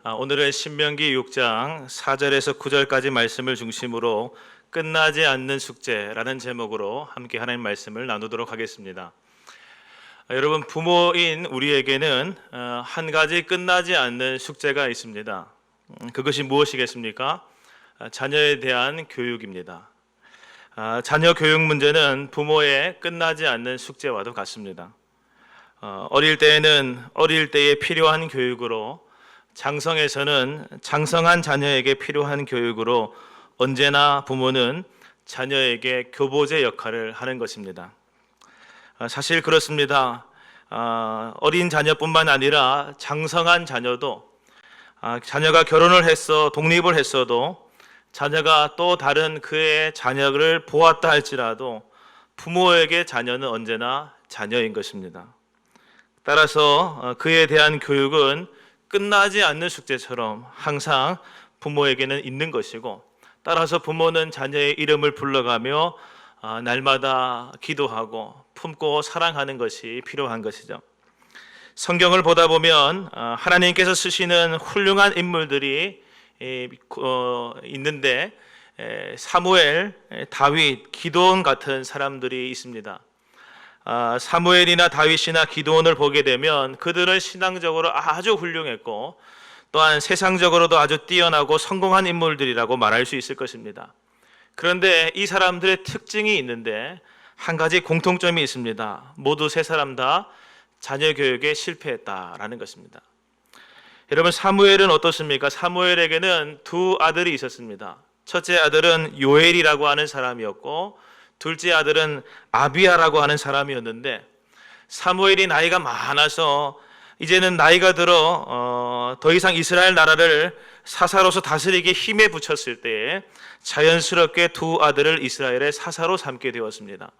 오늘은 신명기 6장 4절에서 9절까지 말씀을 중심으로 끝나지 않는 숙제라는 제목으로 함께 하나님 말씀을 나누도록 하겠습니다. 여러분, 부모인 우리에게는 한 가지 끝나지 않는 숙제가 있습니다. 그것이 무엇이겠습니까? 자녀에 대한 교육입니다. 자녀 교육 문제는 부모의 끝나지 않는 숙제와도 같습니다. 어릴 때에는 어릴 때에 필요한 교육으로, 장성에서는 장성한 자녀에게 필요한 교육으로 언제나 부모는 자녀에게 교보제 역할을 하는 것입니다. 사실 그렇습니다. 어린 자녀뿐만 아니라 장성한 자녀도, 자녀가 결혼을 했어 독립을 했어도 자녀가 또 다른 그의 자녀를 보았다 할지라도 부모에게 자녀는 언제나 자녀인 것입니다. 따라서 그에 대한 교육은 끝나지 않는 숙제처럼 항상 부모에게는 있는 것이고, 따라서 부모는 자녀의 이름을 불러가며 날마다 기도하고 품고 사랑하는 것이 필요한 것이죠. 성경을 보다 보면 하나님께서 쓰시는 훌륭한 인물들이 있는데 사무엘, 다윗, 기드온 같은 사람들이 있습니다. 사무엘이나 다윗이나 기드온을 보게 되면 그들은 신앙적으로 아주 훌륭했고 또한 세상적으로도 아주 뛰어나고 성공한 인물들이라고 말할 수 있을 것입니다. 그런데 이 사람들의 특징이 있는데 한 가지 공통점이 있습니다. 모두 세 사람 다 자녀 교육에 실패했다라는 것입니다. 여러분, 사무엘은 어떻습니까? 사무엘에게는 두 아들이 있었습니다. 첫째 아들은 요엘이라고 하는 사람이었고 둘째 아들은 아비야라고 하는 사람이었는데, 사무엘이 나이가 많아서 이제는 나이가 들어 더 이상 이스라엘 나라를 사사로서 다스리기 힘에 부쳤을 때에 자연스럽게 두 아들을 이스라엘의 사사로 삼게 되었습니다.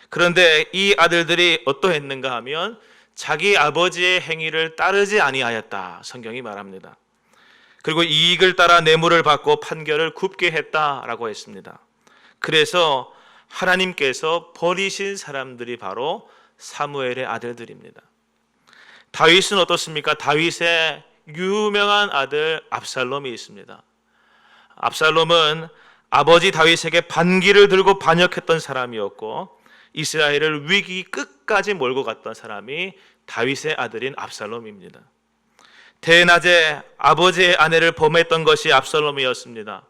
그런데 이 아들들이 어떠했는가 하면 자기 아버지의 행위를 따르지 아니하였다, 성경이 말합니다. 그리고 이익을 따라 뇌물을 받고 판결을 굽게 했다라고 했습니다. 그래서 하나님께서 버리신 사람들이 바로 사무엘의 아들들입니다. 다윗은 어떻습니까? 다윗의 유명한 아들 압살롬이 있습니다. 압살롬은 아버지 다윗에게 반기를 들고 반역했던 사람이었고 이스라엘을 위기 끝까지 몰고 갔던 사람이 다윗의 아들인 압살롬입니다. 대낮에 아버지의 아내를 범했던 것이 압살롬이었습니다.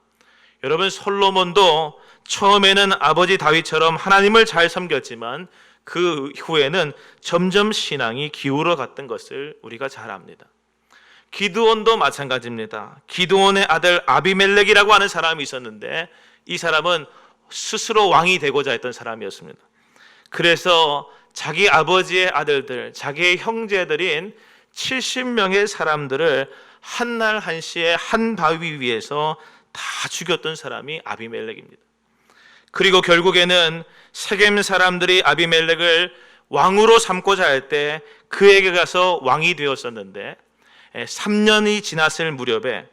여러분, 솔로몬도 처음에는 아버지 다윗처럼 하나님을 잘 섬겼지만 그 후에는 점점 신앙이 기울어 갔던 것을 우리가 잘 압니다. 기드온도 마찬가지입니다. 기드온의 아들 아비멜렉이라고 하는 사람이 있었는데 이 사람은 스스로 왕이 되고자 했던 사람이었습니다. 그래서 자기 아버지의 아들들, 자기의 형제들인 70명의 사람들을 한날 한시에 한 바위 위에서 다 죽였던 사람이 아비멜렉입니다. 그리고 결국에는 세겜 사람들이 아비멜렉을 왕으로 삼고자 할 때 그에게 가서 왕이 되었었는데 3년이 지났을 무렵에,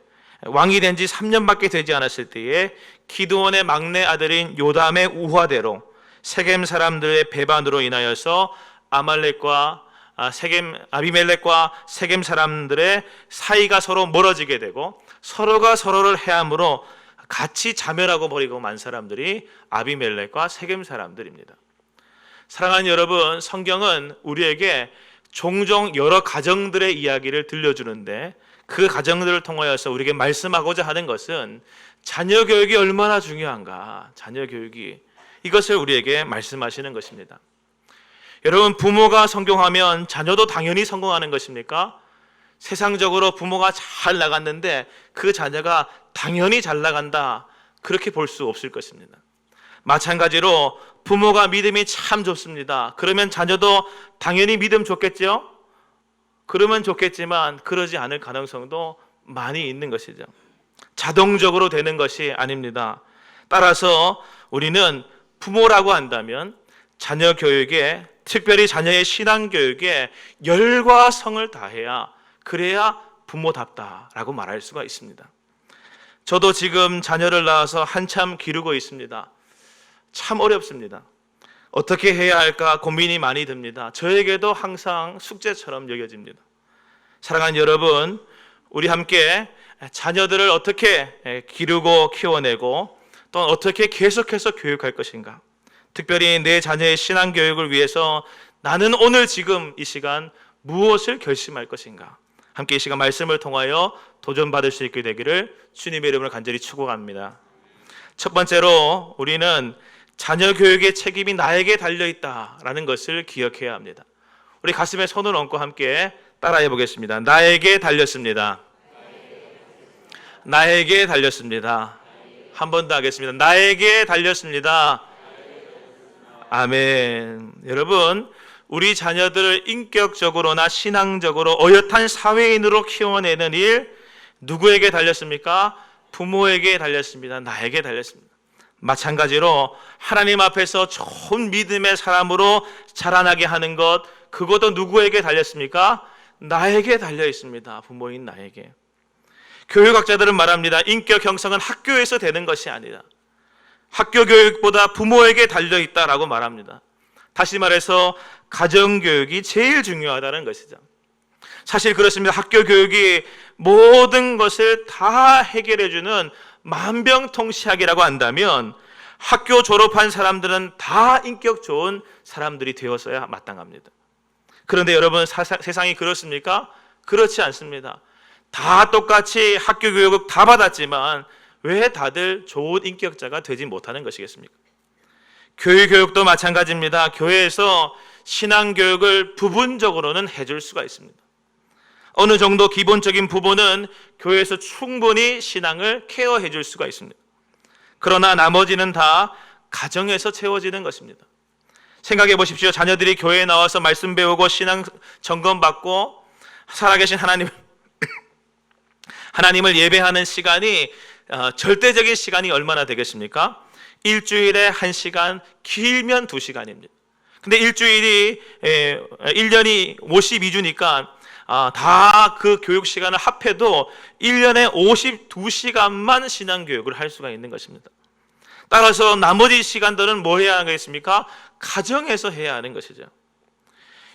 왕이 된 지 3년밖에 되지 않았을 때에 기드온의 막내 아들인 요담의 우화대로 세겜 사람들의 배반으로 인하여서 아비멜렉과 세겜 사람들의 사이가 서로 멀어지게 되고 서로가 서로를 해함으로 같이 자멸하고 버리고 만 사람들이 아비멜렉과 세겜 사람들입니다. 사랑하는 여러분, 성경은 우리에게 종종 여러 가정들의 이야기를 들려주는데 그 가정들을 통하여서 우리에게 말씀하고자 하는 것은 자녀 교육이 얼마나 중요한가, 자녀 교육이, 이것을 우리에게 말씀하시는 것입니다. 여러분, 부모가 성공하면 자녀도 당연히 성공하는 것입니까? 세상적으로 부모가 잘 나갔는데 그 자녀가 당연히 잘 나간다, 그렇게 볼 수 없을 것입니다. 마찬가지로 부모가 믿음이 참 좋습니다. 그러면 자녀도 당연히 믿음 좋겠죠? 그러면 좋겠지만 그러지 않을 가능성도 많이 있는 것이죠. 자동적으로 되는 것이 아닙니다. 따라서 우리는 부모라고 한다면 자녀 교육에, 특별히 자녀의 신앙 교육에 열과 성을 다해야, 그래야 부모답다라고 말할 수가 있습니다. 저도 지금 자녀를 낳아서 한참 기르고 있습니다. 참 어렵습니다. 어떻게 해야 할까 고민이 많이 듭니다. 저에게도 항상 숙제처럼 여겨집니다. 사랑하는 여러분, 우리 함께 자녀들을 어떻게 기르고 키워내고 또 어떻게 계속해서 교육할 것인가, 특별히 내 자녀의 신앙교육을 위해서 나는 오늘 지금 이 시간 무엇을 결심할 것인가, 함께 이 시간 말씀을 통하여 도전받을 수 있게 되기를 주님의 이름으로 간절히 축원합니다. 첫 번째로 우리는 자녀 교육의 책임이 나에게 달려있다라는 것을 기억해야 합니다. 우리 가슴에 손을 얹고 함께 따라해 보겠습니다. 나에게 달렸습니다. 나에게 달렸습니다. 한 번 더 하겠습니다. 나에게 달렸습니다. 아멘. 여러분, 우리 자녀들을 인격적으로나 신앙적으로 어엿한 사회인으로 키워내는 일, 누구에게 달렸습니까? 부모에게 달렸습니다. 나에게 달렸습니다. 마찬가지로 하나님 앞에서 좋은 믿음의 사람으로 자라나게 하는 것, 그것도 누구에게 달렸습니까? 나에게 달려 있습니다. 부모인 나에게. 교육학자들은 말합니다. 인격 형성은 학교에서 되는 것이 아니다. 학교 교육보다 부모에게 달려 있다라고 말합니다. 다시 말해서 가정교육이 제일 중요하다는 것이죠. 사실 그렇습니다. 학교 교육이 모든 것을 다 해결해주는 만병통치약이라고 한다면 학교 졸업한 사람들은 다 인격 좋은 사람들이 되었어야 마땅합니다. 그런데 여러분, 세상이 그렇습니까? 그렇지 않습니다. 다 똑같이 학교 교육을 다 받았지만 왜 다들 좋은 인격자가 되지 못하는 것이겠습니까? 교육도 마찬가지입니다. 교회에서 신앙교육을 부분적으로는 해줄 수가 있습니다. 어느 정도 기본적인 부분은 교회에서 충분히 신앙을 케어해 줄 수가 있습니다. 그러나 나머지는 다 가정에서 채워지는 것입니다. 생각해 보십시오. 자녀들이 교회에 나와서 말씀 배우고 신앙 점검받고 살아계신 하나님을 예배하는 시간이 절대적인 시간이 얼마나 되겠습니까? 일주일에 1시간, 길면 2시간입니다. 근데 일주일이 1년이 52주니까 다 그 교육 시간을 합해도 1년에 52시간만 신앙교육을 할 수가 있는 것입니다. 따라서 나머지 시간들은 뭘 해야 하겠습니까? 가정에서 해야 하는 것이죠.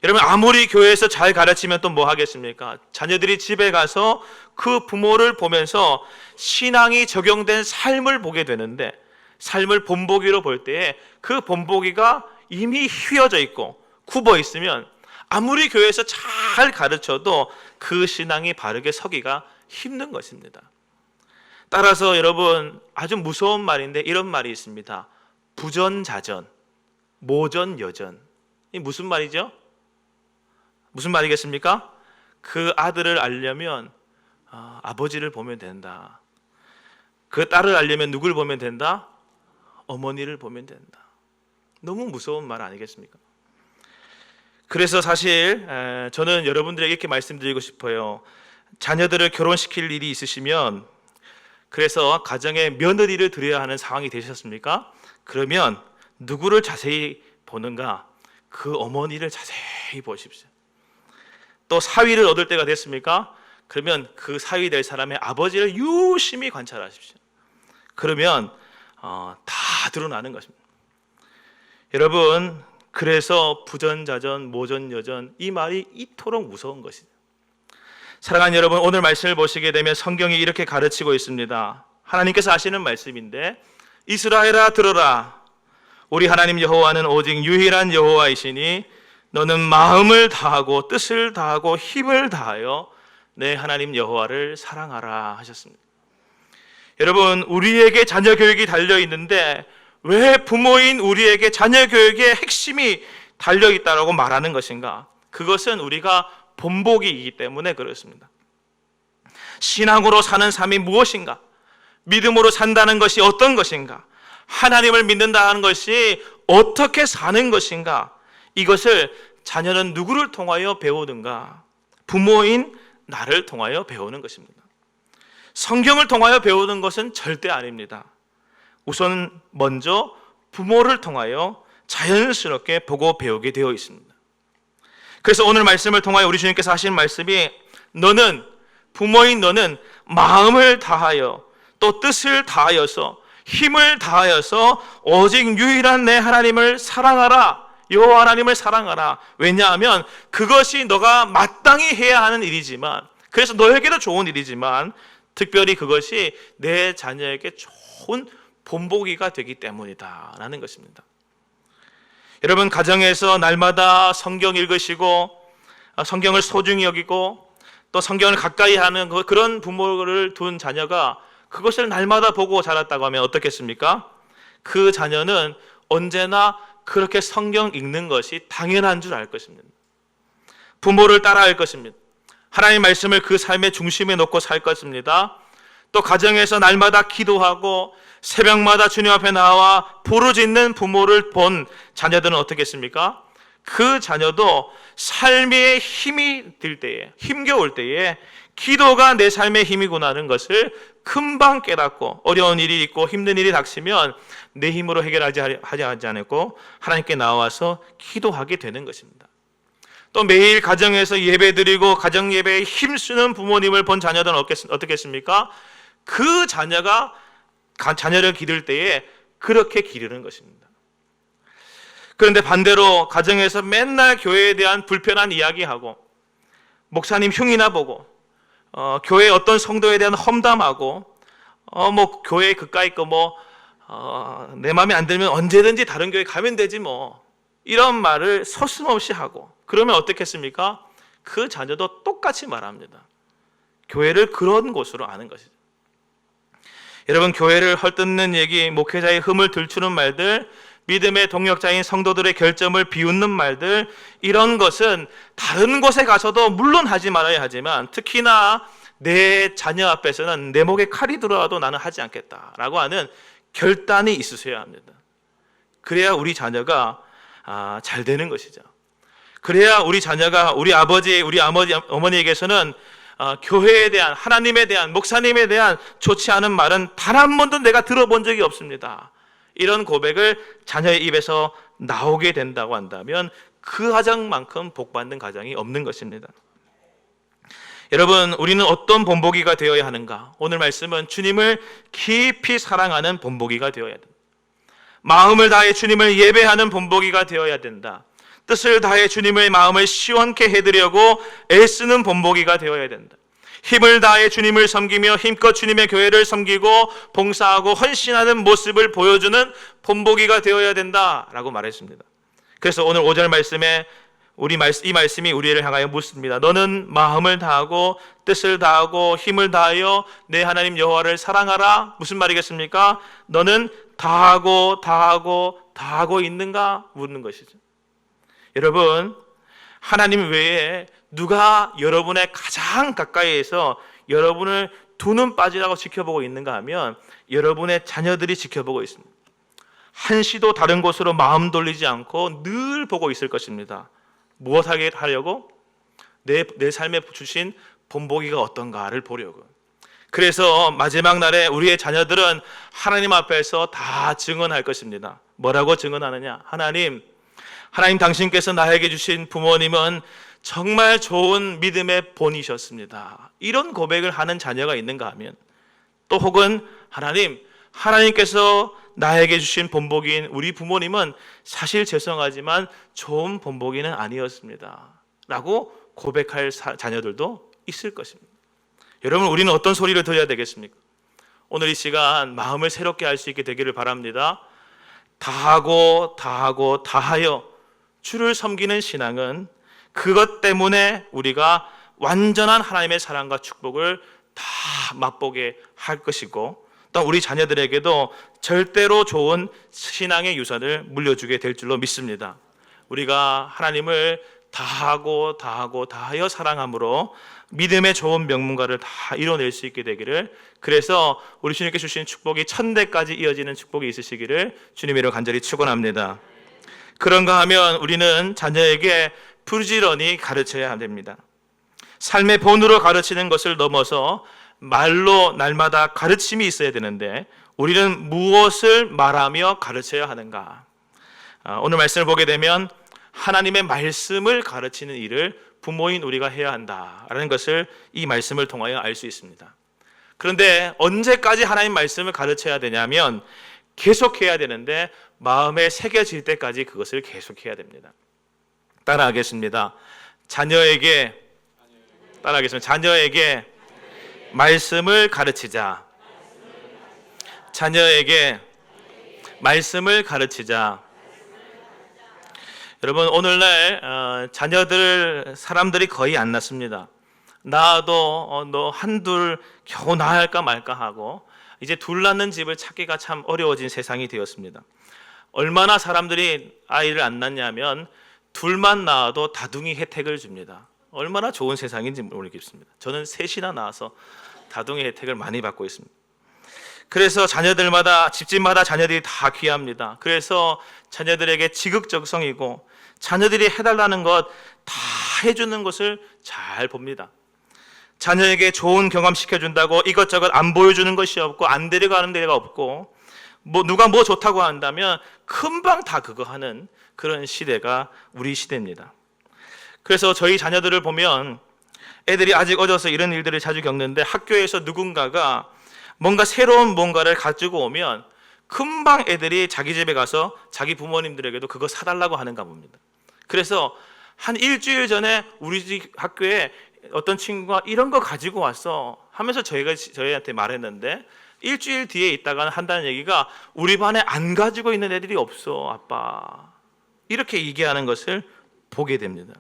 여러분, 아무리 교회에서 잘 가르치면 또 뭐 하겠습니까? 자녀들이 집에 가서 그 부모를 보면서 신앙이 적용된 삶을 보게 되는데, 삶을 본보기로 볼 때에 그 본보기가 이미 휘어져 있고 굽어 있으면 아무리 교회에서 잘 가르쳐도 그 신앙이 바르게 서기가 힘든 것입니다. 따라서 여러분, 아주 무서운 말인데 이런 말이 있습니다. 부전자전, 모전여전. 이 무슨 말이죠? 무슨 말이겠습니까? 그 아들을 알려면 아버지를 보면 된다. 그 딸을 알려면 누굴 보면 된다? 어머니를 보면 된다. 너무 무서운 말 아니겠습니까? 그래서 사실 저는 여러분들에게 이렇게 말씀드리고 싶어요. 자녀들을 결혼시킬 일이 있으시면, 그래서 가정에 며느리를 드려야 하는 상황이 되셨습니까? 그러면 누구를 자세히 보는가? 그 어머니를 자세히 보십시오. 또 사위를 얻을 때가 됐습니까? 그러면 그 사위 될 사람의 아버지를 유심히 관찰하십시오. 그러면 다 드러나는 것입니다. 여러분, 그래서 부전자전, 모전여전, 이 말이 이토록 무서운 것이죠. 사랑하는 여러분, 오늘 말씀을 보시게 되면 성경이 이렇게 가르치고 있습니다. 하나님께서 하시는 말씀인데, 이스라엘아 들어라. 우리 하나님 여호와는 오직 유일한 여호와이시니 너는 마음을 다하고 뜻을 다하고 힘을 다하여 내 하나님 여호와를 사랑하라 하셨습니다. 여러분, 우리에게 자녀 교육이 달려 있는데 왜 부모인 우리에게 자녀 교육의 핵심이 달려 있다라고 말하는 것인가? 그것은 우리가 본보기이기 때문에 그렇습니다. 신앙으로 사는 삶이 무엇인가? 믿음으로 산다는 것이 어떤 것인가? 하나님을 믿는다는 것이 어떻게 사는 것인가? 이것을 자녀는 누구를 통하여 배우는가? 부모인 나를 통하여 배우는 것입니다. 성경을 통하여 배우는 것은 절대 아닙니다. 우선 먼저 부모를 통하여 자연스럽게 보고 배우게 되어 있습니다. 그래서 오늘 말씀을 통하여 우리 주님께서 하신 말씀이, 너는, 부모인 너는 마음을 다하여 또 뜻을 다하여서 힘을 다하여서 오직 유일한 내 하나님을 사랑하라. 여호와 하나님을 사랑하라. 왜냐하면 그것이 너가 마땅히 해야 하는 일이지만, 그래서 너에게도 좋은 일이지만 특별히 그것이 내 자녀에게 좋은 본보기가 되기 때문이다 라는 것입니다. 여러분, 가정에서 날마다 성경 읽으시고 성경을 소중히 여기고 또 성경을 가까이 하는 그런 부모를 둔 자녀가 그것을 날마다 보고 자랐다고 하면 어떻겠습니까? 그 자녀는 언제나 그렇게 성경 읽는 것이 당연한 줄 알 것입니다. 부모를 따라할 것입니다. 하나님의 말씀을 그 삶의 중심에 놓고 살 것입니다. 또 가정에서 날마다 기도하고 새벽마다 주님 앞에 나와 부르짖는 부모를 본 자녀들은 어떻겠습니까? 그 자녀도 삶의 힘이 들 때에, 힘겨울 때에 기도가 내 삶의 힘이구나 하는 것을 금방 깨닫고, 어려운 일이 있고 힘든 일이 닥치면 내 힘으로 해결하지 않고 하나님께 나와서 기도하게 되는 것입니다. 또 매일 가정에서 예배드리고 가정 예배에 힘쓰는 부모님을 본 자녀들은 어떻겠습니까? 그 자녀가 자녀를 기를 때에 그렇게 기르는 것입니다. 그런데 반대로 가정에서 맨날 교회에 대한 불편한 이야기하고 목사님 흉이나 보고 교회 어떤 성도에 대한 험담하고 뭐 교회 그까이 거 내 마음에 안 들면 언제든지 다른 교회 가면 되지 뭐, 이런 말을 서슴없이 하고 그러면 어떻겠습니까? 그 자녀도 똑같이 말합니다. 교회를 그런 곳으로 아는 것이죠. 여러분, 교회를 헐뜯는 얘기, 목회자의 흠을 들추는 말들, 믿음의 동역자인 성도들의 결점을 비웃는 말들, 이런 것은 다른 곳에 가서도 물론 하지 말아야 하지만 특히나 내 자녀 앞에서는 내 목에 칼이 들어와도 나는 하지 않겠다라고 하는 결단이 있으셔야 합니다. 그래야 우리 자녀가 잘 되는 것이죠. 그래야 우리 자녀가 우리 어머니에게서는 교회에 대한, 하나님에 대한, 목사님에 대한 좋지 않은 말은 단 한 번도 내가 들어본 적이 없습니다, 이런 고백을 자녀의 입에서 나오게 된다고 한다면 그 가정만큼 복받는 가정이 없는 것입니다. 여러분, 우리는 어떤 본보기가 되어야 하는가? 오늘 말씀은 주님을 깊이 사랑하는 본보기가 되어야 된다. 마음을 다해 주님을 예배하는 본보기가 되어야 된다. 뜻을 다해 주님의 마음을 시원케 해드리려고 애쓰는 본보기가 되어야 된다. 힘을 다해 주님을 섬기며 힘껏 주님의 교회를 섬기고 봉사하고 헌신하는 모습을 보여주는 본보기가 되어야 된다라고 말했습니다. 그래서 오늘 5절 말씀에 이 말씀이 우리를 향하여 묻습니다. 너는 마음을 다하고 뜻을 다하고 힘을 다하여 내 하나님 여호와를 사랑하라. 무슨 말이겠습니까? 너는 다하고 있는가? 묻는 것이죠. 여러분, 하나님 외에 누가 여러분의 가장 가까이에서 여러분을 두 눈 빠지라고 지켜보고 있는가 하면 여러분의 자녀들이 지켜보고 있습니다. 한시도 다른 곳으로 마음 돌리지 않고 늘 보고 있을 것입니다. 무엇하게 하려고? 내 삶에 주신 본보기가 어떤가를 보려고. 그래서 마지막 날에 우리의 자녀들은 하나님 앞에서 다 증언할 것입니다. 뭐라고 증언하느냐? 하나님 당신께서 나에게 주신 부모님은 정말 좋은 믿음의 본이셨습니다. 이런 고백을 하는 자녀가 있는가 하면, 또 혹은 하나님께서 나에게 주신 본보기인 우리 부모님은 사실 죄송하지만 좋은 본보기는 아니었습니다 라고 고백할 자녀들도 있을 것입니다. 여러분, 우리는 어떤 소리를 들어야 되겠습니까? 오늘 이 시간 마음을 새롭게 할 수 있게 되기를 바랍니다. 다하여 주를 섬기는 신앙은 그것 때문에 우리가 완전한 하나님의 사랑과 축복을 다 맛보게 할 것이고, 또 우리 자녀들에게도 절대로 좋은 신앙의 유산을 물려주게 될 줄로 믿습니다. 우리가 하나님을 다하여 사랑함으로 믿음의 좋은 명문가를 다 이뤄낼 수 있게 되기를, 그래서 우리 주님께 주신 축복이 천대까지 이어지는 축복이 있으시기를 주님의 이름으로 간절히 축원합니다. 그런가 하면 우리는 자녀에게 부지런히 가르쳐야 됩니다. 삶의 본으로 가르치는 것을 넘어서 말로 날마다 가르침이 있어야 되는데 우리는 무엇을 말하며 가르쳐야 하는가? 오늘 말씀을 보게 되면 하나님의 말씀을 가르치는 일을 부모인 우리가 해야 한다라는 것을 이 말씀을 통하여 알 수 있습니다. 그런데 언제까지 하나님 말씀을 가르쳐야 되냐면 계속해야 되는데 마음에 새겨질 때까지 그것을 계속해야 됩니다. 따라하겠습니다. 자녀에게 따라하겠습니다. 자녀에게 말씀을 가르치자. 자녀에게 말씀을 가르치자. 여러분, 오늘날 사람들이 거의 안 낳습니다. 낳아도 너 한둘 겨우 낳을까 말까 하고 이제 둘 낳는 집을 찾기가 참 어려워진 세상이 되었습니다. 얼마나 사람들이 아이를 안 낳냐면 둘만 낳아도 다둥이 혜택을 줍니다. 얼마나 좋은 세상인지 모르겠습니다. 저는 셋이나 낳아서 다둥이 혜택을 많이 받고 있습니다. 그래서 집집마다 자녀들이 다 귀합니다. 그래서 자녀들에게 지극정성이고 자녀들이 해달라는 것 다 해주는 것을 잘 봅니다. 자녀에게 좋은 경험 시켜준다고 이것저것 안 보여주는 것이 없고 안 데려가는 데가 없고 누가 뭐 좋다고 한다면 금방 다 그거 하는 그런 시대가 우리 시대입니다. 그래서 저희 자녀들을 보면 애들이 아직 어려서 이런 일들을 자주 겪는데 학교에서 누군가가 뭔가 새로운 뭔가를 가지고 오면 금방 애들이 자기 집에 가서 자기 부모님들에게도 그거 사달라고 하는가 봅니다. 그래서 한 일주일 전에 우리 집 학교에 어떤 친구가 이런 거 가지고 왔어 하면서 저희한테 말했는데 일주일 뒤에 있다가 한다는 얘기가 우리 반에 안 가지고 있는 애들이 없어 아빠, 이렇게 얘기하는 것을 보게 됩니다.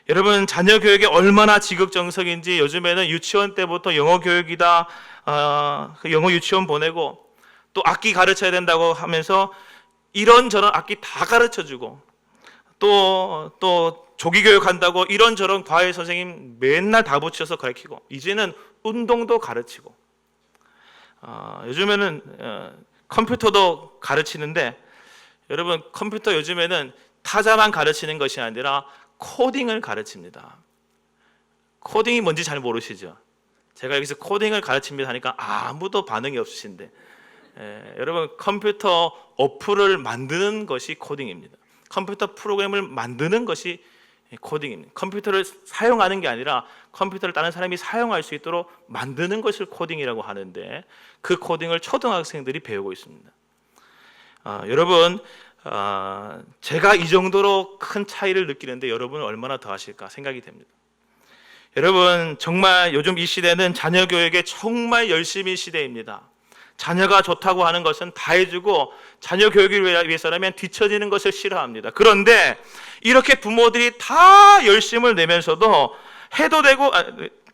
여러분, 자녀 교육에 얼마나 지극정성인지 요즘에는 유치원 때부터 영어 교육이다, 영어 유치원 보내고 또 악기 가르쳐야 된다고 하면서 이런저런 악기 다 가르쳐주고 또 조기교육 한다고 이런저런 과외 선생님 맨날 다 붙여서 가르치고 이제는 운동도 가르치고 요즘에는 컴퓨터도 가르치는데 여러분, 컴퓨터 요즘에는 타자만 가르치는 것이 아니라 코딩을 가르칩니다. 코딩이 뭔지 잘 모르시죠? 제가 여기서 코딩을 가르칩니다 하니까 아무도 반응이 없으신데 여러분, 컴퓨터 어플을 만드는 것이 코딩입니다. 컴퓨터 프로그램을 만드는 것이 코딩입니다. 컴퓨터를 사용하는 게 아니라 컴퓨터를 다른 사람이 사용할 수 있도록 만드는 것을 코딩이라고 하는데 그 코딩을 초등학생들이 배우고 있습니다. 여러분, 제가 이 정도로 큰 차이를 느끼는데 여러분은 얼마나 더 하실까 생각이 됩니다. 여러분, 정말 요즘 이 시대는 자녀 교육에 정말 열심히 시대입니다. 자녀가 좋다고 하는 것은 다 해주고 자녀 교육을 위해서라면 뒤처지는 것을 싫어합니다. 그런데 이렇게 부모들이 다 열심을 내면서도 해도 되고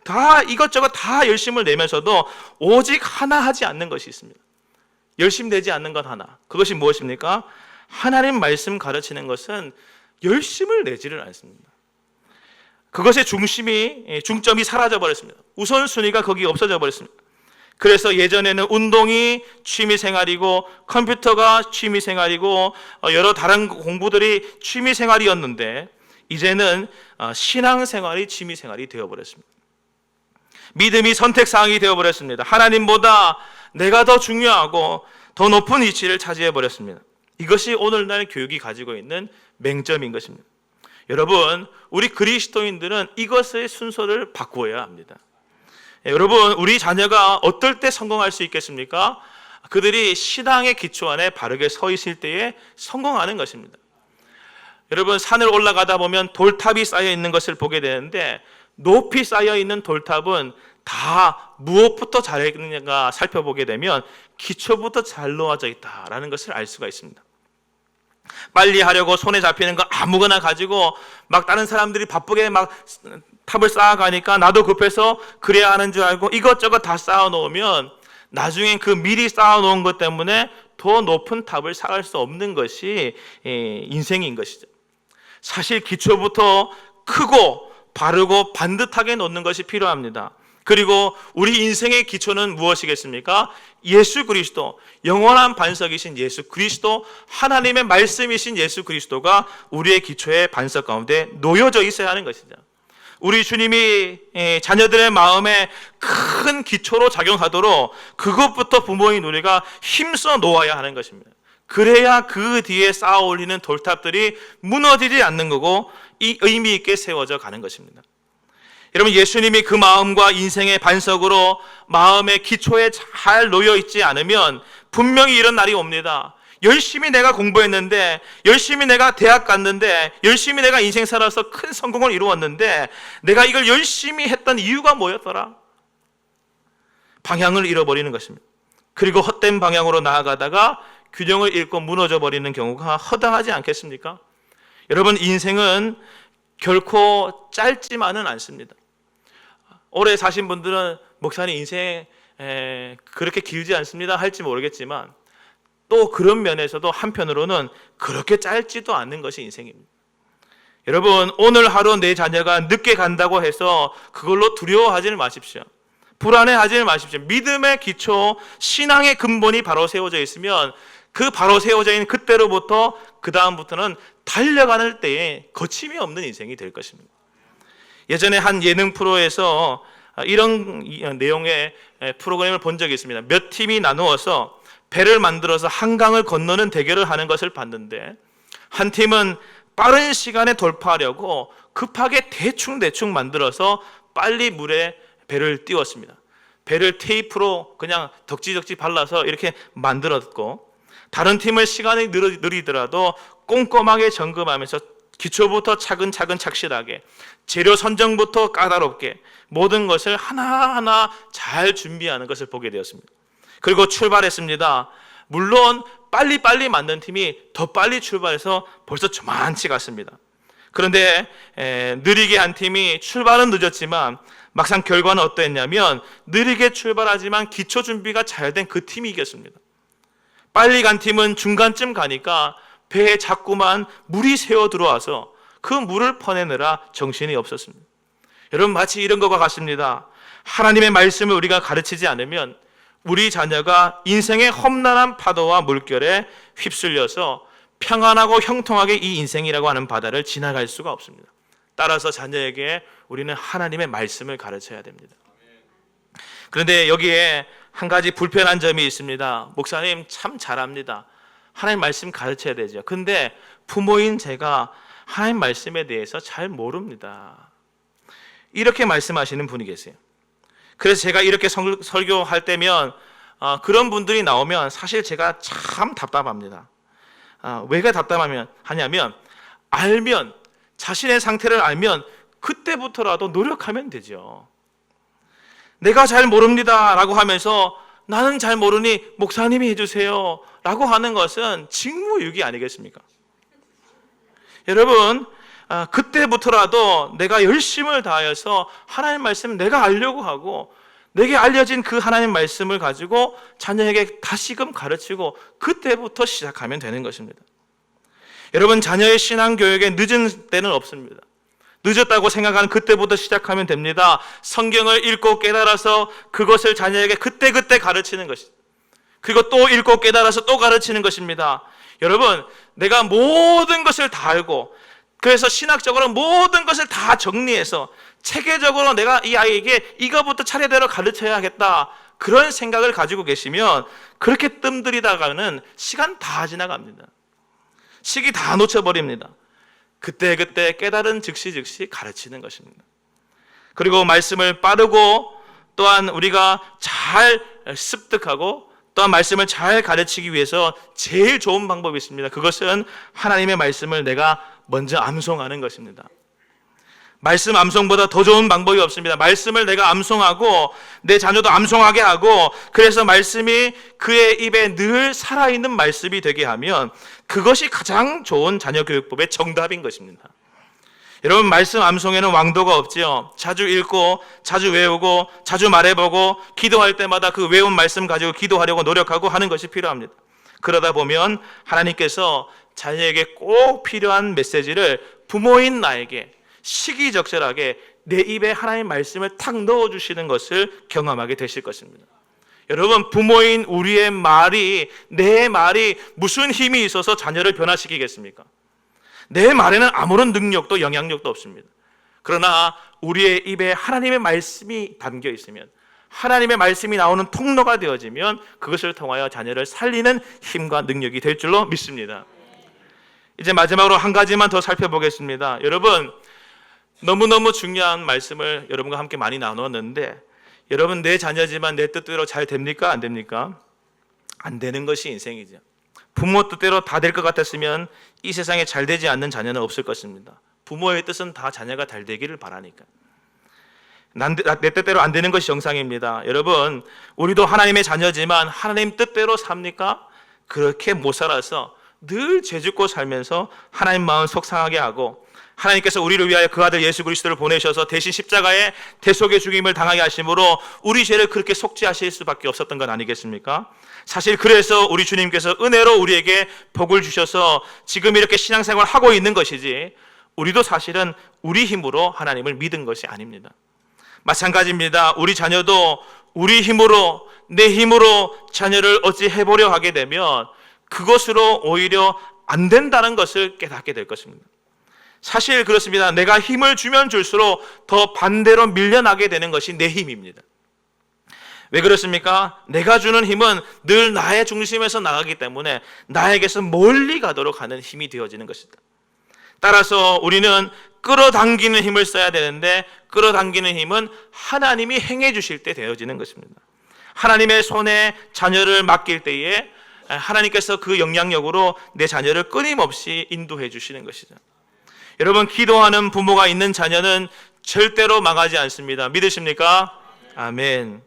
다 이것저것 다 열심을 내면서도 오직 하나 하지 않는 것이 있습니다. 열심 내지 않는 것 하나. 그것이 무엇입니까? 하나님 말씀 가르치는 것은 열심을 내지를 않습니다. 그것의 중점이 사라져 버렸습니다. 우선순위가 거기 없어져 버렸습니다. 그래서 예전에는 운동이 취미생활이고 컴퓨터가 취미생활이고 여러 다른 공부들이 취미생활이었는데 이제는 신앙생활이 취미생활이 되어버렸습니다. 믿음이 선택사항이 되어버렸습니다. 하나님보다 내가 더 중요하고 더 높은 위치를 차지해버렸습니다. 이것이 오늘날 교육이 가지고 있는 맹점인 것입니다. 여러분, 우리 그리스도인들은 이것의 순서를 바꾸어야 합니다. 여러분, 우리 자녀가 어떨 때 성공할 수 있겠습니까? 그들이 신앙의 기초 안에 바르게 서 있을 때에 성공하는 것입니다. 여러분, 산을 올라가다 보면 돌탑이 쌓여 있는 것을 보게 되는데 높이 쌓여 있는 돌탑은 다 무엇부터 잘했는가 살펴보게 되면 기초부터 잘 놓아져 있다라는 것을 알 수가 있습니다. 빨리 하려고 손에 잡히는 거 아무거나 가지고 막 다른 사람들이 바쁘게 막 탑을 쌓아가니까 나도 급해서 그래야 하는 줄 알고 이것저것 다 쌓아놓으면 나중엔 그 미리 쌓아놓은 것 때문에 더 높은 탑을 쌓을 수 없는 것이 인생인 것이죠. 사실 기초부터 크고 바르고 반듯하게 놓는 것이 필요합니다. 그리고 우리 인생의 기초는 무엇이겠습니까? 예수 그리스도, 영원한 반석이신 예수 그리스도, 하나님의 말씀이신 예수 그리스도가 우리의 기초의 반석 가운데 놓여져 있어야 하는 것이죠. 우리 주님이 자녀들의 마음에 큰 기초로 작용하도록 그것부터 부모인 우리가 힘써 놓아야 하는 것입니다. 그래야 그 뒤에 쌓아 올리는 돌탑들이 무너지지 않는 거고 이 의미 있게 세워져 가는 것입니다. 여러분, 예수님이 그 마음과 인생의 반석으로 마음의 기초에 잘 놓여 있지 않으면 분명히 이런 날이 옵니다. 열심히 내가 공부했는데, 열심히 내가 대학 갔는데, 열심히 내가 인생 살아서 큰 성공을 이루었는데 내가 이걸 열심히 했던 이유가 뭐였더라? 방향을 잃어버리는 것입니다. 그리고 헛된 방향으로 나아가다가 균형을 잃고 무너져 버리는 경우가 허다하지 않겠습니까? 여러분, 인생은 결코 짧지만은 않습니다. 오래 사신 분들은 목사님 인생 그렇게 길지 않습니다 할지 모르겠지만, 또 그런 면에서도 한편으로는 그렇게 짧지도 않는 것이 인생입니다. 여러분, 오늘 하루 내 자녀가 늦게 간다고 해서 그걸로 두려워하지는 마십시오. 불안해하지는 마십시오. 믿음의 기초, 신앙의 근본이 바로 세워져 있으면 그 바로 세워져 있는 그때로부터 그 다음부터는 달려가는 때에 거침이 없는 인생이 될 것입니다. 예전에 한 예능 프로에서 이런 내용의 프로그램을 본 적이 있습니다. 몇 팀이 나누어서 배를 만들어서 한강을 건너는 대결을 하는 것을 봤는데, 한 팀은 빠른 시간에 돌파하려고 급하게 대충 만들어서 빨리 물에 배를 띄웠습니다. 배를 테이프로 그냥 덕지덕지 발라서 이렇게 만들었고, 다른 팀은 시간이 느리더라도 꼼꼼하게 점검하면서 기초부터 차근차근 착실하게, 재료 선정부터 까다롭게 모든 것을 하나하나 잘 준비하는 것을 보게 되었습니다. 그리고 출발했습니다. 물론 빨리 만든 팀이 더 빨리 출발해서 벌써 저만치 갔습니다. 그런데 느리게 한 팀이 출발은 늦었지만 막상 결과는 어떠했냐면, 느리게 출발하지만 기초 준비가 잘 된 그 팀이 이겼습니다. 빨리 간 팀은 중간쯤 가니까 배에 자꾸만 물이 새어 들어와서 그 물을 퍼내느라 정신이 없었습니다. 여러분, 마치 이런 것과 같습니다. 하나님의 말씀을 우리가 가르치지 않으면 우리 자녀가 인생의 험난한 파도와 물결에 휩쓸려서 평안하고 형통하게 이 인생이라고 하는 바다를 지나갈 수가 없습니다. 따라서 자녀에게 우리는 하나님의 말씀을 가르쳐야 됩니다. 그런데 여기에 한 가지 불편한 점이 있습니다. 목사님 참 잘합니다. 하나님 말씀 가르쳐야 되죠. 근데 부모인 제가 하나님 말씀에 대해서 잘 모릅니다. 이렇게 말씀하시는 분이 계세요. 그래서 제가 이렇게 설교할 때면 그런 분들이 나오면 사실 제가 참 답답합니다. 왜 답답하냐면 알면, 자신의 상태를 알면 그때부터라도 노력하면 되죠. 내가 잘 모릅니다 라고 하면서 나는 잘 모르니 목사님이 해주세요 라고 하는 것은 직무유기 아니겠습니까? 여러분, 그때부터라도 내가 열심을 다하여서 하나님 말씀을 내가 알려고 하고, 내게 알려진 그 하나님 말씀을 가지고 자녀에게 다시금 가르치고, 그때부터 시작하면 되는 것입니다. 여러분, 자녀의 신앙교육에 늦은 때는 없습니다. 늦었다고 생각하는 그때부터 시작하면 됩니다. 성경을 읽고 깨달아서 그것을 자녀에게 그때그때 가르치는 것입니다. 그리고 또 읽고 깨달아서 또 가르치는 것입니다. 여러분, 내가 모든 것을 다 알고, 그래서 신학적으로 모든 것을 다 정리해서 체계적으로 내가 이 아이에게 이거부터 차례대로 가르쳐야겠다, 그런 생각을 가지고 계시면 그렇게 뜸들이다가는 시간 다 지나갑니다. 시기 다 놓쳐버립니다. 그때그때 깨달은 즉시 가르치는 것입니다. 그리고 말씀을 빠르고, 또한 우리가 잘 습득하고, 또한 말씀을 잘 가르치기 위해서 제일 좋은 방법이 있습니다. 그것은 하나님의 말씀을 내가 먼저 암송하는 것입니다. 말씀 암송보다 더 좋은 방법이 없습니다. 말씀을 내가 암송하고 내 자녀도 암송하게 하고, 그래서 말씀이 그의 입에 늘 살아있는 말씀이 되게 하면 그것이 가장 좋은 자녀 교육법의 정답인 것입니다. 여러분, 말씀 암송에는 왕도가 없지요. 자주 읽고 자주 외우고 자주 말해보고 기도할 때마다 그 외운 말씀 가지고 기도하려고 노력하고 하는 것이 필요합니다. 그러다 보면 하나님께서 자녀에게 꼭 필요한 메시지를 부모인 나에게 시기적절하게 내 입에 하나님의 말씀을 탁 넣어주시는 것을 경험하게 되실 것입니다. 여러분, 부모인 우리의 말이, 내 말이 무슨 힘이 있어서 자녀를 변화시키겠습니까? 내 말에는 아무런 능력도 영향력도 없습니다. 그러나 우리의 입에 하나님의 말씀이 담겨 있으면, 하나님의 말씀이 나오는 통로가 되어지면 그것을 통하여 자녀를 살리는 힘과 능력이 될 줄로 믿습니다. 이제 마지막으로 한 가지만 더 살펴보겠습니다. 여러분, 너무너무 중요한 말씀을 여러분과 함께 많이 나누었는데, 여러분, 내 자녀지만 내 뜻대로 잘 됩니까? 안 됩니까? 안 되는 것이 인생이죠. 부모 뜻대로 다 될 것 같았으면 이 세상에 잘 되지 않는 자녀는 없을 것입니다. 부모의 뜻은 다 자녀가 잘 되기를 바라니까. 내 뜻대로 안 되는 것이 정상입니다. 여러분, 우리도 하나님의 자녀지만 하나님 뜻대로 삽니까? 그렇게 못 살아서 늘 죄짓고 살면서 하나님 마음 속상하게 하고, 하나님께서 우리를 위하여 그 아들 예수 그리스도를 보내셔서 대신 십자가에 대속의 죽임을 당하게 하심으로 우리 죄를 그렇게 속죄하실 수밖에 없었던 건 아니겠습니까? 사실 그래서 우리 주님께서 은혜로 우리에게 복을 주셔서 지금 이렇게 신앙생활을 하고 있는 것이지, 우리도 사실은 우리 힘으로 하나님을 믿은 것이 아닙니다. 마찬가지입니다. 우리 자녀도 우리 힘으로, 내 힘으로 자녀를 어찌 해보려 하게 되면 그것으로 오히려 안 된다는 것을 깨닫게 될 것입니다. 사실 그렇습니다. 내가 힘을 주면 줄수록 더 반대로 밀려나게 되는 것이 내 힘입니다. 왜 그렇습니까? 내가 주는 힘은 늘 나의 중심에서 나가기 때문에 나에게서 멀리 가도록 하는 힘이 되어지는 것이다. 따라서 우리는 끌어당기는 힘을 써야 되는데, 끌어당기는 힘은 하나님이 행해 주실 때 되어지는 것입니다. 하나님의 손에 자녀를 맡길 때에 하나님께서 그 영향력으로 내 자녀를 끊임없이 인도해 주시는 것이죠. 여러분, 기도하는 부모가 있는 자녀는 절대로 망하지 않습니다. 믿으십니까? 아멘.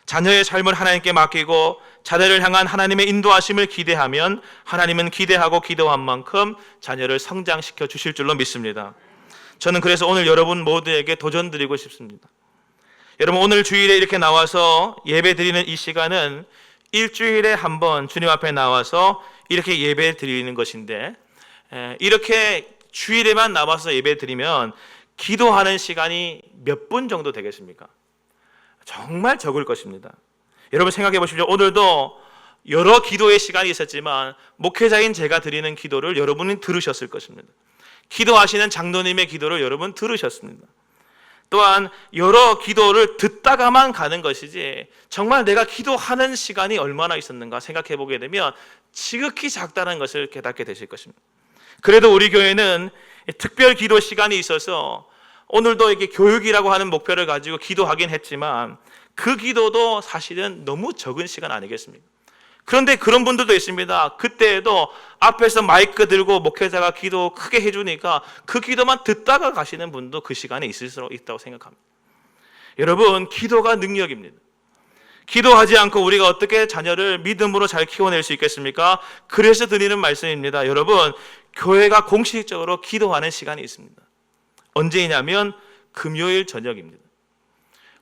자녀의 삶을 하나님께 맡기고 자녀를 향한 하나님의 인도하심을 기대하면 하나님은 기대하고 기도한 만큼 자녀를 성장시켜 주실 줄로 믿습니다. 저는 그래서 오늘 여러분 모두에게 도전드리고 싶습니다. 여러분, 오늘 주일에 이렇게 나와서 예배 드리는 이 시간은 일주일에 한 번 주님 앞에 나와서 이렇게 예배 드리는 것인데, 이렇게 주일에만 나와서 예배 드리면 기도하는 시간이 몇 분 정도 되겠습니까? 정말 적을 것입니다. 여러분 생각해 보십시오. 오늘도 여러 기도의 시간이 있었지만 목회자인 제가 드리는 기도를 여러분이 들으셨을 것입니다. 기도하시는 장로님의 기도를 여러분 들으셨습니다. 또한 여러 기도를 듣다가만 가는 것이지 정말 내가 기도하는 시간이 얼마나 있었는가 생각해 보게 되면 지극히 작다는 것을 깨닫게 되실 것입니다. 그래도 우리 교회는 특별 기도 시간이 있어서 오늘도 이렇게 교육이라고 하는 목표를 가지고 기도하긴 했지만 그 기도도 사실은 너무 적은 시간 아니겠습니까? 그런데 그런 분들도 있습니다. 그때에도 앞에서 마이크 들고 목회자가 기도 크게 해주니까 그 기도만 듣다가 가시는 분도 그 시간에 있을 수 있다고 생각합니다. 여러분, 기도가 능력입니다. 기도하지 않고 우리가 어떻게 자녀를 믿음으로 잘 키워낼 수 있겠습니까? 그래서 드리는 말씀입니다. 여러분, 교회가 공식적으로 기도하는 시간이 있습니다. 언제이냐면 금요일 저녁입니다.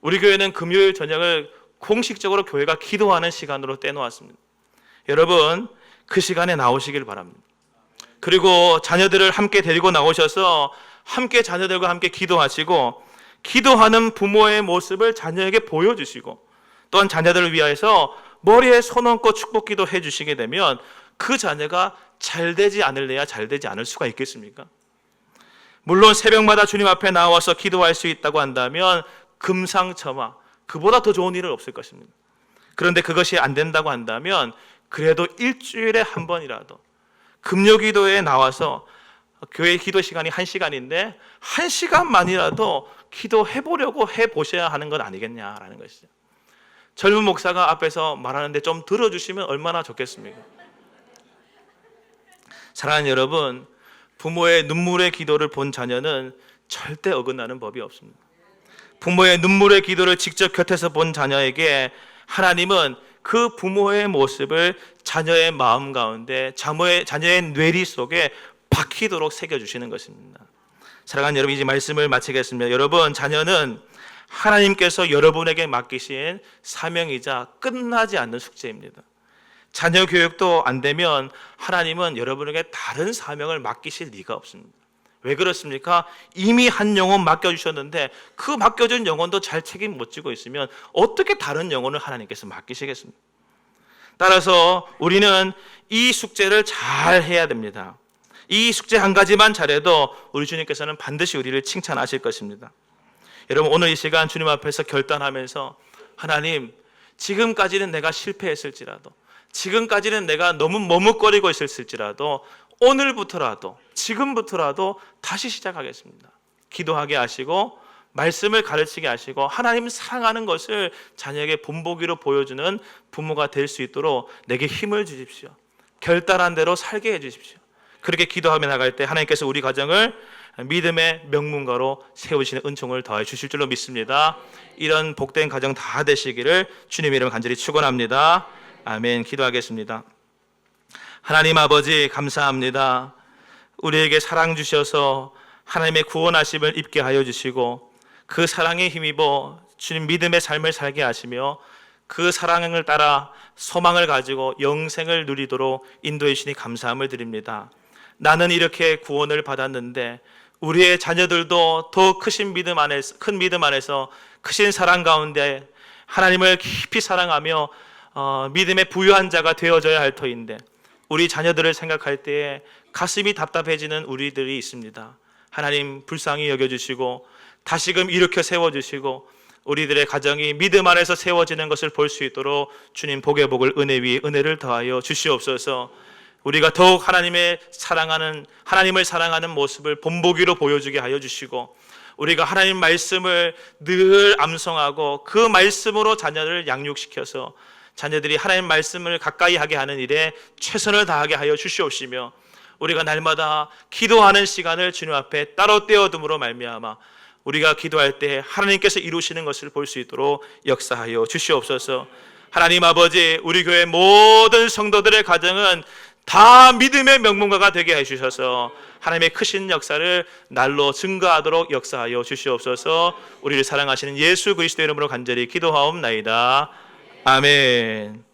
우리 교회는 금요일 저녁을 공식적으로 교회가 기도하는 시간으로 떼놓았습니다. 여러분, 그 시간에 나오시길 바랍니다. 그리고 자녀들을 함께 데리고 나오셔서 함께 자녀들과 함께 기도하시고, 기도하는 부모의 모습을 자녀에게 보여주시고, 또한 자녀들을 위하여서 머리에 손 얹고 축복기도 해주시게 되면 그 자녀가 잘 되지 않을래야 잘 되지 않을 수가 있겠습니까? 물론 새벽마다 주님 앞에 나와서 기도할 수 있다고 한다면 금상첨화, 그보다 더 좋은 일은 없을 것입니다. 그런데 그것이 안 된다고 한다면 그래도 일주일에 한 번이라도 금요기도에 나와서, 교회 기도 시간이 1시간인데 1시간만이라도 기도해보려고 해보셔야 하는 건 아니겠냐라는 것이죠. 젊은 목사가 앞에서 말하는데 좀 들어주시면 얼마나 좋겠습니까? 사랑하는 여러분, 부모의 눈물의 기도를 본 자녀는 절대 어긋나는 법이 없습니다. 부모의 눈물의 기도를 직접 곁에서 본 자녀에게 하나님은 그 부모의 모습을 자녀의 마음 가운데, 자녀의 뇌리 속에 박히도록 새겨주시는 것입니다. 사랑하는 여러분, 이제 말씀을 마치겠습니다. 여러분, 자녀는 하나님께서 여러분에게 맡기신 사명이자 끝나지 않는 숙제입니다. 자녀 교육도 안 되면 하나님은 여러분에게 다른 사명을 맡기실 리가 없습니다. 왜 그렇습니까? 이미 한 영혼 맡겨주셨는데 그 맡겨준 영혼도 잘 책임 못 지고 있으면 어떻게 다른 영혼을 하나님께서 맡기시겠습니까? 따라서 우리는 이 숙제를 잘 해야 됩니다. 이 숙제 한 가지만 잘해도 우리 주님께서는 반드시 우리를 칭찬하실 것입니다. 여러분, 오늘 이 시간 주님 앞에서 결단하면서, 하나님, 지금까지는 내가 실패했을지라도, 지금까지는 내가 너무 머뭇거리고 있었을지라도 오늘부터라도, 지금부터라도 다시 시작하겠습니다. 기도하게 하시고 말씀을 가르치게 하시고 하나님 사랑하는 것을 자녀에게 본보기로 보여주는 부모가 될 수 있도록 내게 힘을 주십시오. 결단한 대로 살게 해주십시오. 그렇게 기도하며 나갈 때 하나님께서 우리 가정을 믿음의 명문가로 세우시는 은총을 더해 주실 줄로 믿습니다. 이런 복된 가정 다 되시기를 주님의 이름으로 간절히 축원합니다. 아멘. 기도하겠습니다. 하나님 아버지 감사합니다. 우리에게 사랑 주셔서 하나님의 구원하심을 입게 하여 주시고 그 사랑에 힘입어 주님 믿음의 삶을 살게 하시며 그 사랑을 따라 소망을 가지고 영생을 누리도록 인도해 주시니 감사함을 드립니다. 나는 이렇게 구원을 받았는데 우리의 자녀들도 더 크신 믿음 안에서, 큰 믿음 안에서 크신 사랑 가운데 하나님을 깊이 사랑하며 믿음의 부유한 자가 되어져야 할 터인데 우리 자녀들을 생각할 때에 가슴이 답답해지는 우리들이 있습니다. 하나님 불쌍히 여겨주시고 다시금 일으켜 세워주시고 우리들의 가정이 믿음 안에서 세워지는 것을 볼 수 있도록 주님 복의 복을 은혜 위에 은혜를 더하여 주시옵소서. 우리가 더욱 하나님을 사랑하는 모습을 본보기로 보여주게 하여 주시고 우리가 하나님 말씀을 늘 암송하고 그 말씀으로 자녀를 양육시켜서 자녀들이 하나님 말씀을 가까이 하게 하는 일에 최선을 다하게 하여 주시옵시며 우리가 날마다 기도하는 시간을 주님 앞에 따로 떼어둠으로 말미암아 우리가 기도할 때 하나님께서 이루시는 것을 볼 수 있도록 역사하여 주시옵소서. 하나님 아버지, 우리 교회 모든 성도들의 가정은 다 믿음의 명문가가 되게 해주셔서 하나님의 크신 역사를 날로 증거하도록 역사하여 주시옵소서. 우리를 사랑하시는 예수 그리스도의 이름으로 간절히 기도하옵나이다. 아멘.